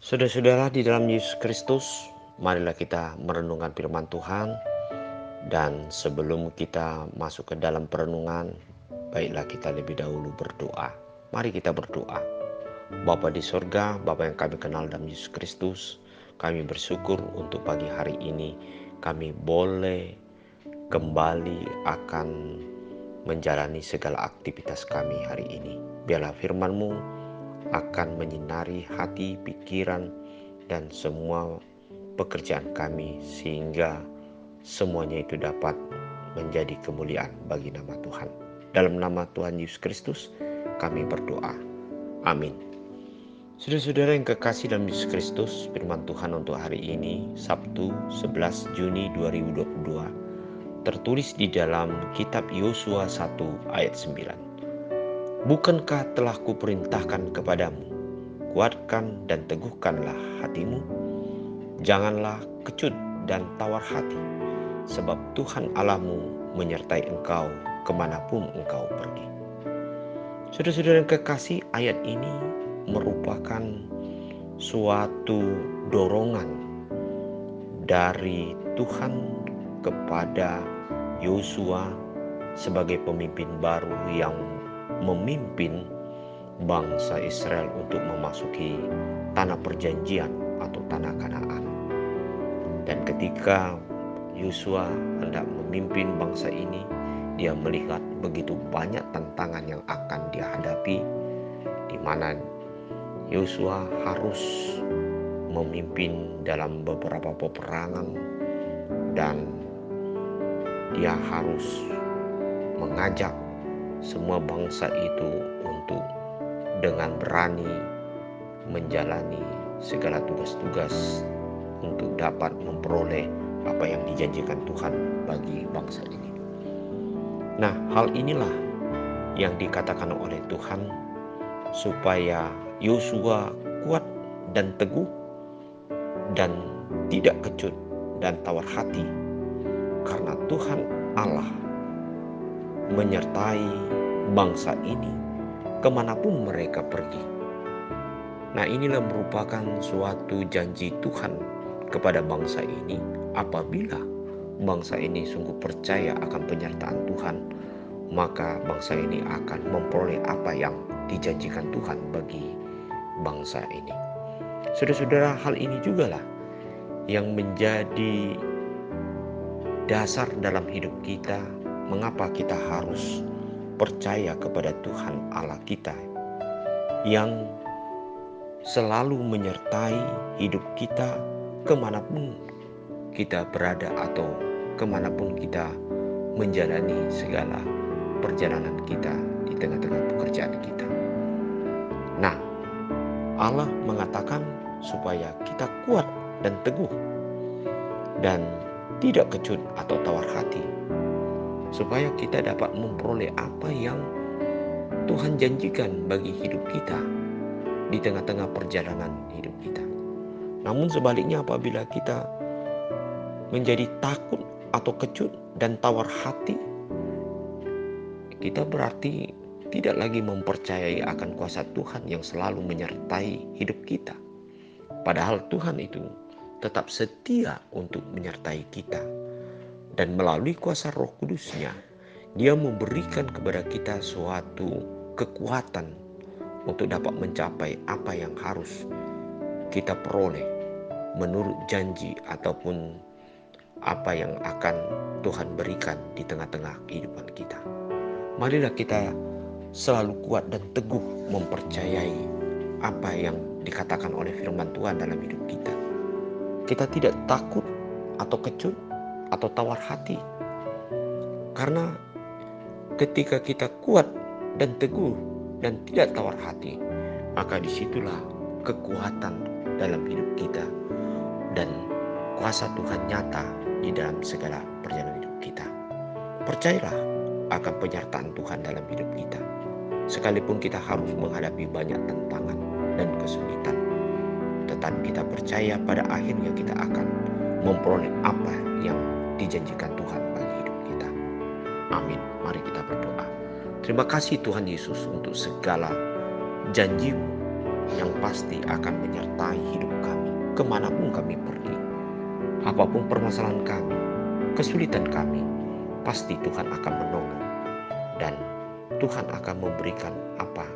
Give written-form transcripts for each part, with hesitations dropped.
Saudara-saudara di dalam Yesus Kristus, marilah kita merenungkan firman Tuhan. Dan sebelum kita masuk ke dalam perenungan, baiklah kita lebih dahulu berdoa. Mari kita berdoa. Bapa di sorga, Bapa yang kami kenal dalam Yesus Kristus, kami bersyukur untuk pagi hari ini kami boleh kembali akan menjalani segala aktivitas kami hari ini. Biarlah firman-Mu akan menyinari hati, pikiran, dan semua pekerjaan kami sehingga semuanya itu dapat menjadi kemuliaan bagi nama Tuhan. Dalam nama Tuhan Yesus Kristus kami berdoa. Amin. Saudara-saudara yang kekasih dalam Yesus Kristus, firman Tuhan untuk hari ini Sabtu 11 Juni 2022 tertulis di dalam kitab Yosua 1 ayat 9. Bukankah telah kuperintahkan kepadamu, kuatkan dan teguhkanlah hatimu, janganlah kecut dan tawar hati, sebab Tuhan Allahmu menyertai engkau kemanapun engkau pergi. Saudara-saudara yang kekasih, ayat ini merupakan suatu dorongan dari Tuhan kepada Yosua sebagai pemimpin baru yang memimpin bangsa Israel untuk memasuki tanah perjanjian atau tanah Kanaan. Dan ketika Yosua hendak memimpin bangsa ini, dia melihat begitu banyak tantangan yang akan dia hadapi, di mana Yosua harus memimpin dalam beberapa peperangan dan dia harus mengajak semua bangsa itu untuk dengan berani menjalani segala tugas-tugas untuk dapat memperoleh apa yang dijanjikan Tuhan bagi bangsa ini. Nah, hal inilah yang dikatakan oleh Tuhan supaya Yosua kuat dan teguh dan tidak kecut dan tawar hati, karena Tuhan Allah menyertai bangsa ini kemanapun mereka pergi. Nah, inilah merupakan suatu janji Tuhan kepada bangsa ini. Apabila bangsa ini sungguh percaya akan penyertaan Tuhan, maka bangsa ini akan memperoleh apa yang dijanjikan Tuhan bagi bangsa ini. Saudara-saudara, hal ini jugalah yang menjadi dasar dalam hidup kita, mengapa kita harus percaya kepada Tuhan Allah kita yang selalu menyertai hidup kita kemanapun kita berada atau kemanapun kita menjalani segala perjalanan kita di tengah-tengah pekerjaan kita. Nah, Allah mengatakan supaya kita kuat dan teguh dan tidak kecut atau tawar hati, supaya kita dapat memperoleh apa yang Tuhan janjikan bagi hidup kita di tengah-tengah perjalanan hidup kita. Namun sebaliknya, apabila kita menjadi takut atau kecut dan tawar hati, kita berarti tidak lagi mempercayai akan kuasa Tuhan yang selalu menyertai hidup kita. Padahal Tuhan itu tetap setia untuk menyertai kita. Dan melalui kuasa Roh Kudus-Nya, Dia memberikan kepada kita suatu kekuatan untuk dapat mencapai apa yang harus kita peroleh menurut janji ataupun apa yang akan Tuhan berikan di tengah-tengah kehidupan kita. Marilah kita selalu kuat dan teguh mempercayai apa yang dikatakan oleh firman Tuhan dalam hidup kita. Kita tidak takut atau kecut atau tawar hati, karena ketika kita kuat dan teguh dan tidak tawar hati, maka disitulah kekuatan dalam hidup kita dan kuasa Tuhan nyata di dalam segala perjalanan hidup kita. Percayalah akan penyertaan Tuhan dalam hidup kita, sekalipun kita harus menghadapi banyak tantangan dan kesulitan, tetapi kita percaya pada akhirnya kita akan memperoleh apa yang dijanjikan Tuhan bagi hidup kita. Amin. Mari kita berdoa. Terima kasih Tuhan Yesus untuk segala janji-Mu yang pasti akan menyertai hidup kami kemanapun kami pergi. Apapun permasalahan kami, kesulitan kami, pasti Tuhan akan menolong. Dan Tuhan akan memberikan apa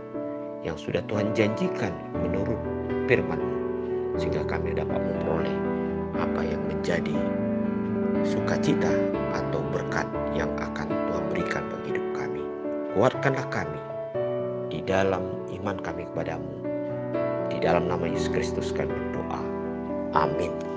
yang sudah Tuhan janjikan menurut firman-Mu, sehingga kami dapat memperoleh apa yang menjadi sukacita atau berkat yang akan Tuhan berikan bagi hidup kami. Kuatkanlah kami di dalam iman kami kepadamu. Di dalam nama Yesus Kristus kami berdoa. Amin.